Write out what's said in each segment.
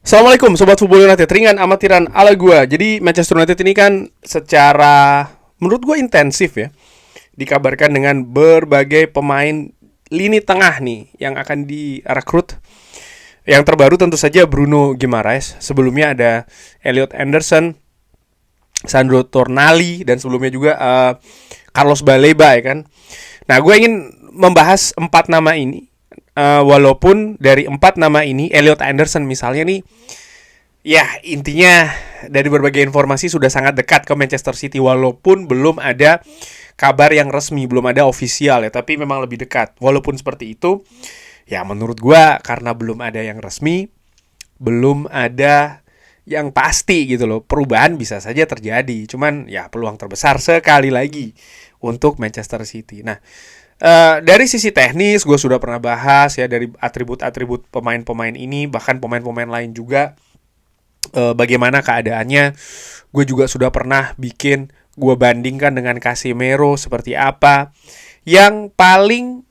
Assalamualaikum Sobat Football United. Ringan amatiran ala gua. Jadi Manchester United ini kan secara menurut gua intensif ya, dikabarkan dengan berbagai pemain lini tengah nih yang akan direkrut. Yang terbaru tentu saja Bruno Guimaraes. Sebelumnya ada Elliot Anderson, Sandro Tonali, dan sebelumnya juga Carlos Baleba ya kan. Nah, gue ingin membahas 4 nama ini. Walaupun dari 4 nama ini Elliot Anderson misalnya nih, ya intinya dari berbagai informasi sudah sangat dekat ke Manchester City. Walaupun belum ada kabar yang resmi, belum ada ofisial ya, tapi memang lebih dekat. Walaupun seperti itu, ya menurut gue karena belum ada yang resmi, belum ada yang pasti gitu loh. Perubahan bisa saja terjadi, cuman ya peluang terbesar sekali lagi untuk Manchester City. Nah, dari sisi teknis gue sudah pernah bahas ya, dari atribut-atribut pemain-pemain ini, bahkan pemain-pemain lain juga, bagaimana keadaannya. Gue juga sudah pernah gue bandingkan dengan Casemiro seperti apa. Yang paling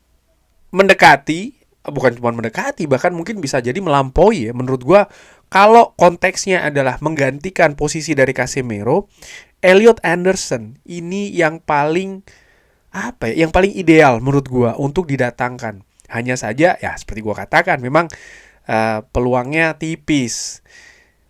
mendekati, bukan cuma mendekati, bahkan mungkin bisa jadi melampaui ya menurut gue. Kalau konteksnya adalah menggantikan posisi dari Casemiro, Elliot Anderson ini yang paling yang paling ideal menurut gue untuk didatangkan. Hanya saja ya seperti gue katakan, memang peluangnya tipis.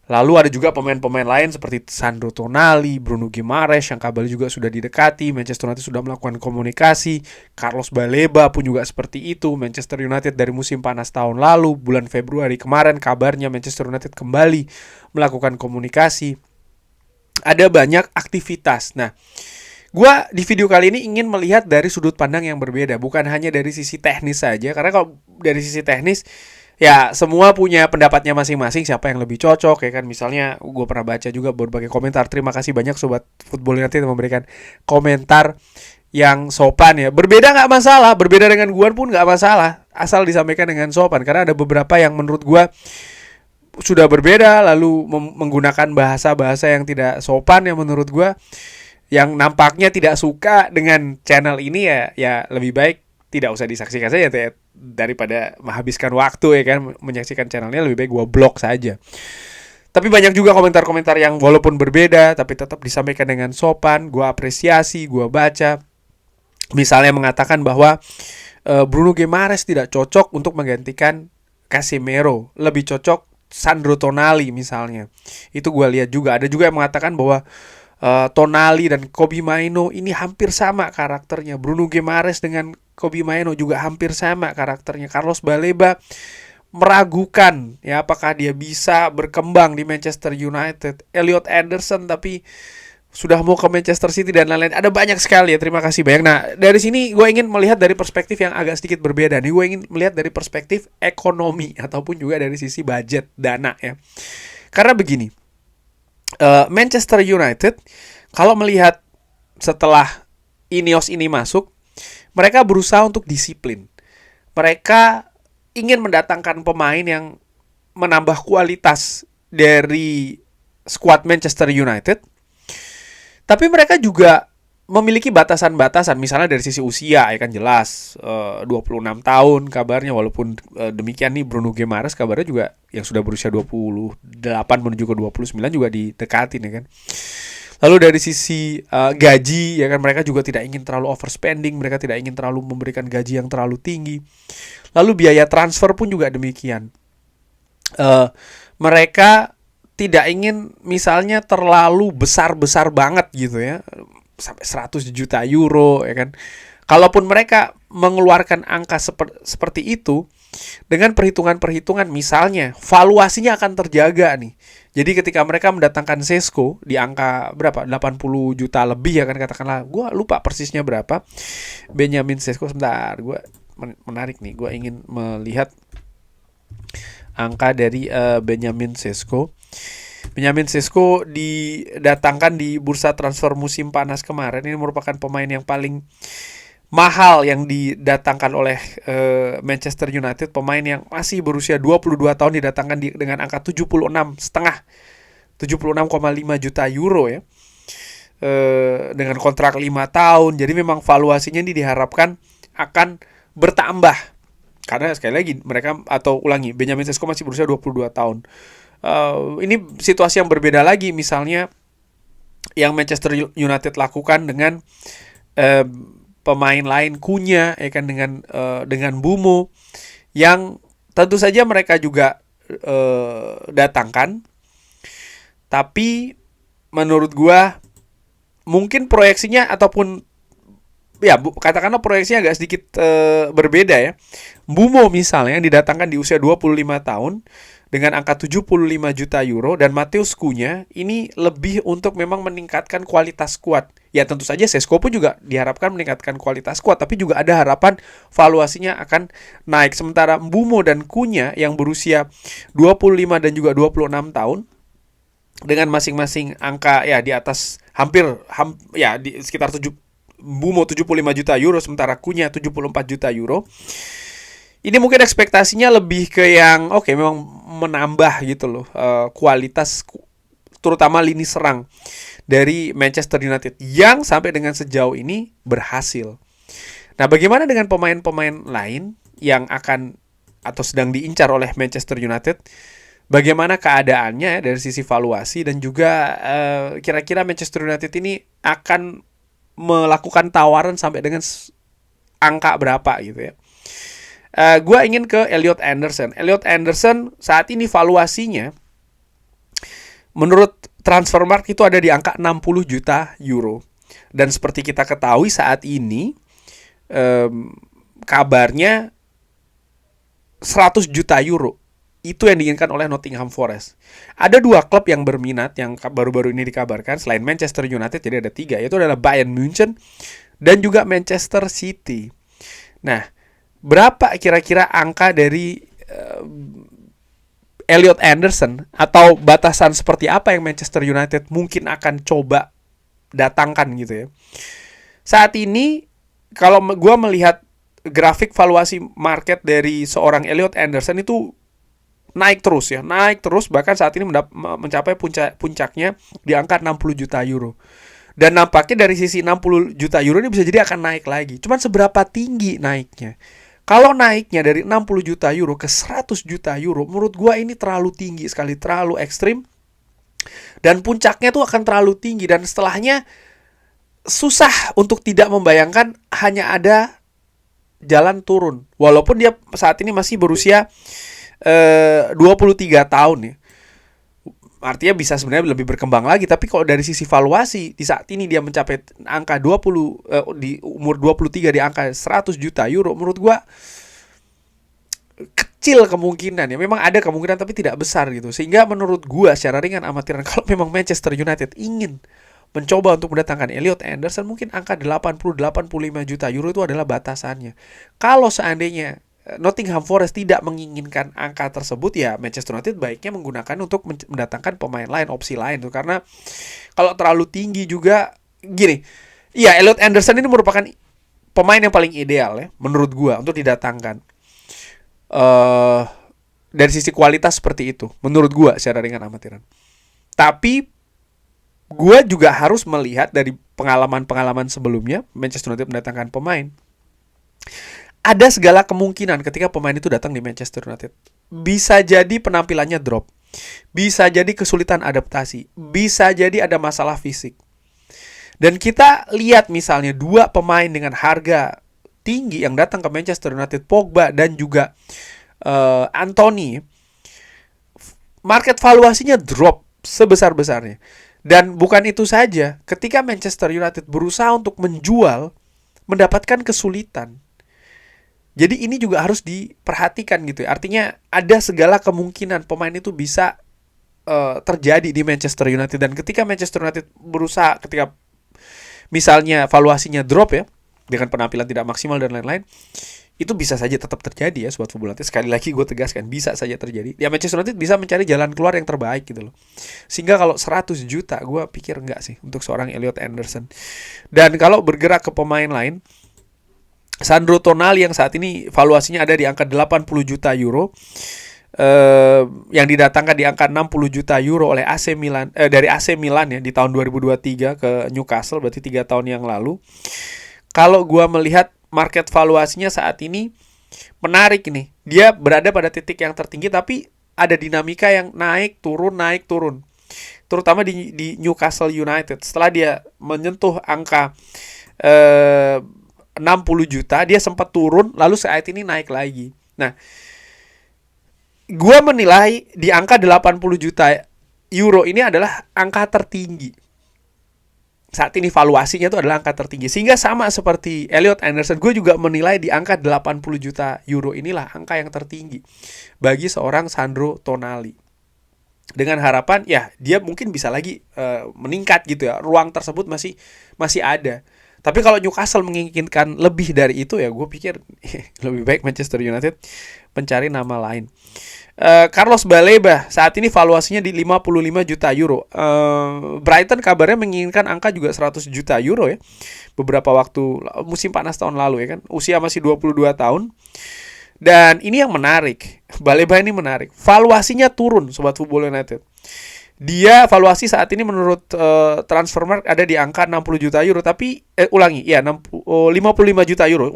Lalu ada juga pemain-pemain lain seperti Sandro Tonali, Bruno Guimaraes yang kabarnya juga sudah didekati. Manchester United sudah melakukan komunikasi. Carlos Baleba pun juga seperti itu. Manchester United dari musim panas tahun lalu, bulan Februari kemarin, kabarnya Manchester United kembali melakukan komunikasi. Ada banyak aktivitas. Nah, gue di video kali ini ingin melihat dari sudut pandang yang berbeda, bukan hanya dari sisi teknis saja. Karena kalau dari sisi teknis, ya semua punya pendapatnya masing-masing, siapa yang lebih cocok ya kan. Misalnya gue pernah baca juga berbagai komentar. Terima kasih banyak Sobat Football United yang memberikan komentar yang sopan ya. Berbeda gak masalah, berbeda dengan gue pun gak masalah, asal disampaikan dengan sopan. Karena ada beberapa yang menurut gue sudah berbeda, lalu menggunakan bahasa-bahasa yang tidak sopan yang menurut gue, yang nampaknya tidak suka dengan channel ini, ya lebih baik tidak usah disaksikan saja ya, daripada menghabiskan waktu ya kan menyaksikan channelnya, lebih baik gue blok saja. Tapi banyak juga komentar-komentar yang walaupun berbeda tapi tetap disampaikan dengan sopan, gue apresiasi, gue baca. Misalnya mengatakan bahwa Bruno Guimaraes tidak cocok untuk menggantikan Casemiro, lebih cocok Sandro Tonali misalnya. Itu gue lihat juga. Ada juga yang mengatakan bahwa Tonali dan Kobbie Mainoo ini hampir sama karakternya. Bruno Guimaraes dengan Kobbie Mainoo juga hampir sama karakternya. Carlos Baleba meragukan ya apakah dia bisa berkembang di Manchester United. Elliot Anderson tapi sudah mau ke Manchester City dan lain-lain. Ada banyak sekali ya, terima kasih banyak. Nah, dari sini gue ingin melihat dari perspektif yang agak sedikit berbeda nih. Gue ingin melihat dari perspektif ekonomi ataupun juga dari sisi budget dana ya. Karena begini, Manchester United kalau melihat setelah Ineos ini masuk, mereka berusaha untuk disiplin. Mereka ingin mendatangkan pemain yang menambah kualitas dari skuad Manchester United. Tapi mereka juga memiliki batasan-batasan, misalnya dari sisi usia ya kan jelas 26 tahun kabarnya. Walaupun demikian nih Bruno Guimaraes kabarnya juga yang sudah berusia 28 menuju ke 29 juga didekatin ya kan. Lalu dari sisi gaji ya kan, mereka juga tidak ingin terlalu overspending, mereka tidak ingin terlalu memberikan gaji yang terlalu tinggi. Lalu biaya transfer pun juga demikian. Mereka tidak ingin misalnya terlalu besar-besar banget gitu ya, sampai 100 juta euro ya kan. Kalaupun mereka mengeluarkan angka seperti itu dengan perhitungan-perhitungan, misalnya valuasinya akan terjaga nih. Jadi ketika mereka mendatangkan Sesko di angka berapa? 80 juta lebih ya kan katakanlah. Gue lupa persisnya berapa. Benjamin Sesko, sebentar, gue menarik nih. Gue ingin melihat angka dari Benjamin Sesko. Benjamin Sesko didatangkan di bursa transfer musim panas kemarin. Ini merupakan pemain yang paling mahal yang didatangkan oleh Manchester United. Pemain yang masih berusia 22 tahun didatangkan dengan angka 76,5 juta euro ya. Dengan kontrak 5 tahun. Jadi memang valuasinya ini diharapkan akan bertambah. Karena sekali lagi mereka, atau ulangi, Benjamin Sesko masih berusia 22 tahun. Ini situasi yang berbeda lagi, misalnya yang Manchester United lakukan dengan eh, pemain lain, Cunha, ya kan, dengan Bumo, yang tentu saja mereka juga datangkan, tapi menurut gua mungkin proyeksinya ataupun ya katakanlah proyeksinya agak sedikit berbeda ya. Bumo misalnya yang didatangkan di usia 25 tahun dengan angka 75 juta euro, dan Mateus Cunha ini lebih untuk memang meningkatkan kualitas skuad. Ya tentu saja Sesko pun juga diharapkan meningkatkan kualitas skuad, tapi juga ada harapan valuasinya akan naik. Sementara Bumo dan Cunha yang berusia 25 dan juga 26 tahun dengan masing-masing angka ya di atas ya di sekitar Bumo 75 juta euro, sementara Cunha 74 juta euro. Ini mungkin ekspektasinya lebih ke yang memang menambah gitu loh kualitas, terutama lini serang dari Manchester United yang sampai dengan sejauh ini berhasil. Nah, bagaimana dengan pemain-pemain lain yang akan atau sedang diincar oleh Manchester United? Bagaimana keadaannya dari sisi valuasi, dan juga kira-kira Manchester United ini akan melakukan tawaran sampai dengan angka berapa gitu ya. Gue ingin ke Elliot Anderson. Elliot Anderson saat ini valuasinya menurut Transfermarkt itu ada di angka 60 juta euro. Dan seperti kita ketahui saat ini kabarnya 100 juta euro itu yang diinginkan oleh Nottingham Forest. Ada 2 klub yang berminat yang baru-baru ini dikabarkan selain Manchester United, jadi ada 3, yaitu adalah Bayern Munchen dan juga Manchester City. Nah, berapa kira-kira angka dari Elliot Anderson, atau batasan seperti apa yang Manchester United mungkin akan coba datangkan gitu ya? Saat ini kalau gue melihat grafik valuasi market dari seorang Elliot Anderson itu naik terus, bahkan saat ini mencapai puncaknya di angka 60 juta euro. Dan nampaknya dari sisi 60 juta euro ini bisa jadi akan naik lagi. Cuman seberapa tinggi naiknya? Kalau naiknya dari 60 juta euro ke 100 juta euro, menurut gua ini terlalu tinggi sekali, terlalu ekstrim. Dan puncaknya tuh akan terlalu tinggi, dan setelahnya susah untuk tidak membayangkan hanya ada jalan turun. Walaupun dia saat ini masih berusia 23 tahun ya. Artinya bisa sebenarnya lebih berkembang lagi, tapi kalau dari sisi valuasi di saat ini dia mencapai angka 20 di umur 23 di angka 100 juta euro, menurut gua kecil kemungkinan ya. Memang ada kemungkinan tapi tidak besar gitu. Sehingga menurut gua secara ringan amatiran, kalau memang Manchester United ingin mencoba untuk mendatangkan Elliot Anderson, mungkin angka 80-85 juta euro itu adalah batasannya. Kalau seandainya Nottingham Forest tidak menginginkan angka tersebut, ya Manchester United baiknya menggunakan untuk mendatangkan pemain lain, opsi lain tuh. Karena kalau terlalu tinggi juga gini. Iya, Elliot Anderson ini merupakan pemain yang paling ideal ya menurut gua untuk didatangkan. Dari sisi kualitas seperti itu menurut gua secara ringan amatiran. Tapi gua juga harus melihat dari pengalaman-pengalaman sebelumnya Manchester United mendatangkan pemain. Ada segala kemungkinan ketika pemain itu datang di Manchester United. Bisa jadi penampilannya drop. Bisa jadi kesulitan adaptasi. Bisa jadi ada masalah fisik. Dan kita lihat misalnya 2 pemain dengan harga tinggi yang datang ke Manchester United, Pogba dan juga Anthony. Market valuasinya drop sebesar-besarnya. Dan bukan itu saja, ketika Manchester United berusaha untuk menjual, mendapatkan kesulitan. Jadi ini juga harus diperhatikan gitu ya. Artinya ada segala kemungkinan pemain itu bisa terjadi di Manchester United. Dan ketika Manchester United berusaha, ketika misalnya valuasinya drop ya, dengan penampilan tidak maksimal dan lain-lain, itu bisa saja tetap terjadi ya Sobat Fubulante. Sekali lagi gue tegaskan, bisa saja terjadi. Ya Manchester United bisa mencari jalan keluar yang terbaik gitu loh. Sehingga kalau 100 juta gue pikir enggak sih untuk seorang Elliot Anderson. Dan kalau bergerak ke pemain lain, Sandro Tonali yang saat ini valuasinya ada di angka 80 juta euro, yang didatangkan di angka 60 juta euro oleh AC Milan, dari AC Milan ya di tahun 2023 ke Newcastle, berarti 3 tahun yang lalu. Kalau gua melihat market valuasinya saat ini menarik nih. Dia berada pada titik yang tertinggi, tapi ada dinamika yang naik turun. Terutama di Newcastle United. Setelah dia menyentuh angka 60 juta, dia sempat turun, lalu saat ini naik lagi. Nah, gua menilai di angka 80 juta euro ini adalah angka tertinggi. Saat ini valuasinya itu adalah angka tertinggi. Sehingga sama seperti Elliot Anderson, gue juga menilai di angka 80 juta euro inilah angka yang tertinggi bagi seorang Sandro Tonali. Dengan harapan ya dia mungkin bisa lagi meningkat gitu ya. Ruang tersebut masih ada. Tapi kalau Newcastle menginginkan lebih dari itu ya gue pikir lebih baik Manchester United mencari nama lain. Carlos Baleba saat ini valuasinya di 55 juta euro. Brighton kabarnya menginginkan angka juga 100 juta euro ya. Beberapa waktu musim panas tahun lalu ya kan. Usia masih 22 tahun. Dan ini yang menarik. Baleba ini menarik. Valuasinya turun Sobat Football United. Dia valuasi saat ini menurut Transfermarkt ada di angka 60 juta euro. Tapi, 55 juta euro.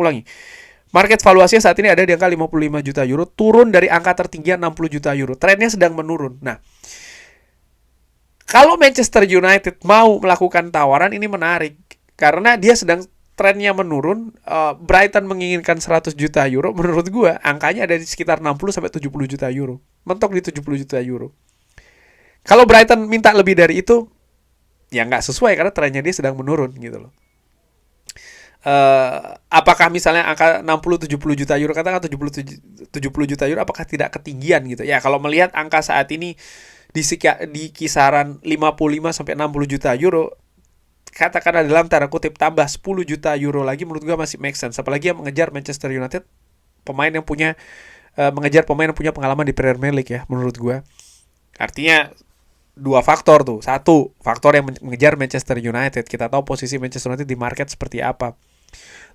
Market valuasinya saat ini ada di angka 55 juta euro, turun dari angka tertinggi 60 juta euro. Trennya sedang menurun. Nah, kalau Manchester United mau melakukan tawaran ini menarik karena dia sedang trennya menurun. Brighton menginginkan 100 juta euro, menurut gue angkanya ada di sekitar 60 sampai 70 juta euro. Mentok di 70 juta euro. Kalau Brighton minta lebih dari itu, ya nggak sesuai karena trennya dia sedang menurun gitu loh. Apakah misalnya angka 60-70 juta euro, katakan 70 juta euro, apakah tidak ketinggian gitu ya? Kalau melihat angka saat ini di kisaran 55 sampai 60 juta euro, katakanlah dalam tanda kutip tambah 10 juta euro lagi, menurut gue masih make sense. Apalagi yang mengejar Manchester United, mengejar pemain yang punya pengalaman di Premier League ya, menurut gue. Artinya dua faktor tuh. Satu, faktor yang mengejar Manchester United. Kita tahu posisi Manchester United di market seperti apa.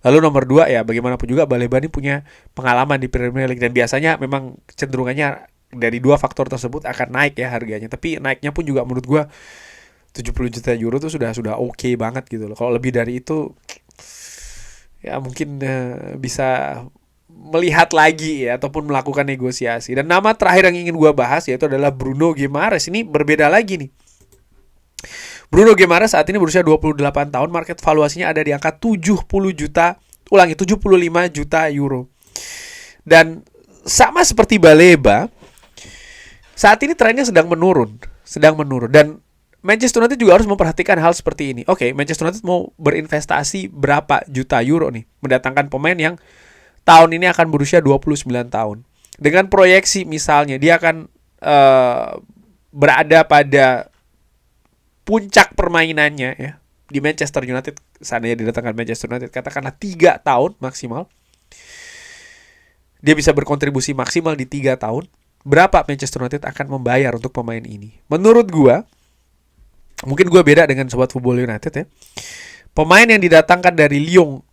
Lalu nomor dua ya, bagaimanapun juga Baleba ini punya pengalaman di Premier League dan biasanya memang cenderungannya dari dua faktor tersebut akan naik ya harganya. Tapi naiknya pun juga menurut gue 70 juta euro tuh sudah oke banget gitu loh. Kalau lebih dari itu ya mungkin bisa melihat lagi ya ataupun melakukan negosiasi. Dan nama terakhir yang ingin gue bahas yaitu adalah Bruno Guimaraes. Ini berbeda lagi nih. Bruno Guimaraes saat ini berusia 28 tahun, market valuasinya ada di angka 75 juta euro. Dan sama seperti Baleba, saat ini trennya sedang menurun. Dan Manchester United juga harus memperhatikan hal seperti ini. Oke, Manchester United mau berinvestasi berapa juta euro nih, mendatangkan pemain yang tahun ini akan berusia 29 tahun. Dengan proyeksi misalnya dia akan berada pada puncak permainannya ya di Manchester United, seandainya didatangkan Manchester United, katakanlah 3 tahun maksimal. Dia bisa berkontribusi maksimal di 3 tahun. Berapa Manchester United akan membayar untuk pemain ini? Menurut gua, mungkin gua beda dengan Sobat Football United ya. Pemain yang didatangkan dari Lyon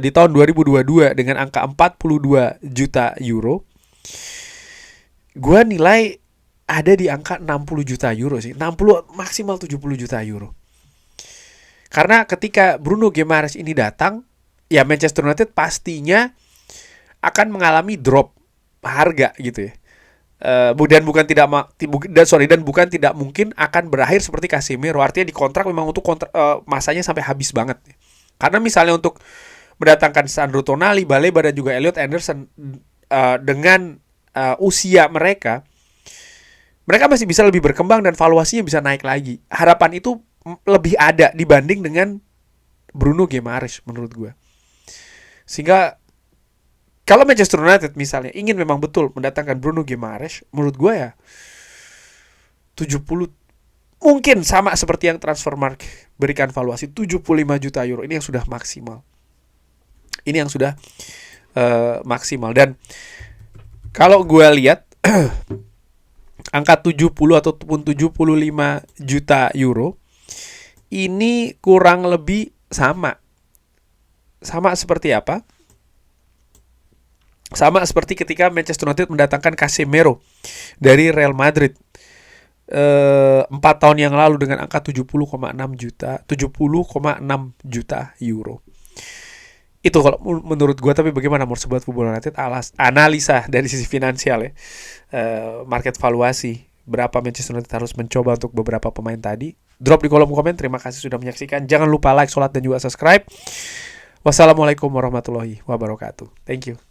di tahun 2022 dengan angka 42 juta euro, gua nilai ada di angka 60 juta euro sih. 60 maksimal 70 juta euro. Karena ketika Bruno Guimaraes ini datang, ya Manchester United pastinya akan mengalami drop harga gitu ya. Dan bukan tidak mungkin akan berakhir seperti Casemiro. Artinya di kontrak memang untuk masanya sampai habis banget. Karena misalnya untuk mendatangkan Sandro Tonali, Baleba dan juga Elliot Anderson dengan usia mereka masih bisa lebih berkembang dan valuasinya bisa naik lagi. Harapan itu lebih ada dibanding dengan Bruno Guimaraes menurut gue. Sehingga kalau Manchester United misalnya ingin memang betul mendatangkan Bruno Guimaraes, menurut gue ya 70, mungkin sama seperti yang Transfermarkt berikan valuasi 75 juta euro. Ini yang sudah maksimal. Dan kalau gue lihat angka 70 ataupun 75 juta euro ini kurang lebih sama seperti apa? Sama seperti ketika Manchester United mendatangkan Casemiro dari Real Madrid 4 tahun yang lalu dengan angka 70,6 juta euro. Itu kalau menurut gue. Tapi bagaimana menurut Sobat Football United? Analisa dari sisi finansial ya, market valuasi, berapa Manchester United harus mencoba untuk beberapa pemain tadi. Drop di kolom komen. Terima kasih sudah menyaksikan. Jangan lupa like, sholat, dan juga subscribe. Wassalamualaikum warahmatullahi wabarakatuh. Thank you.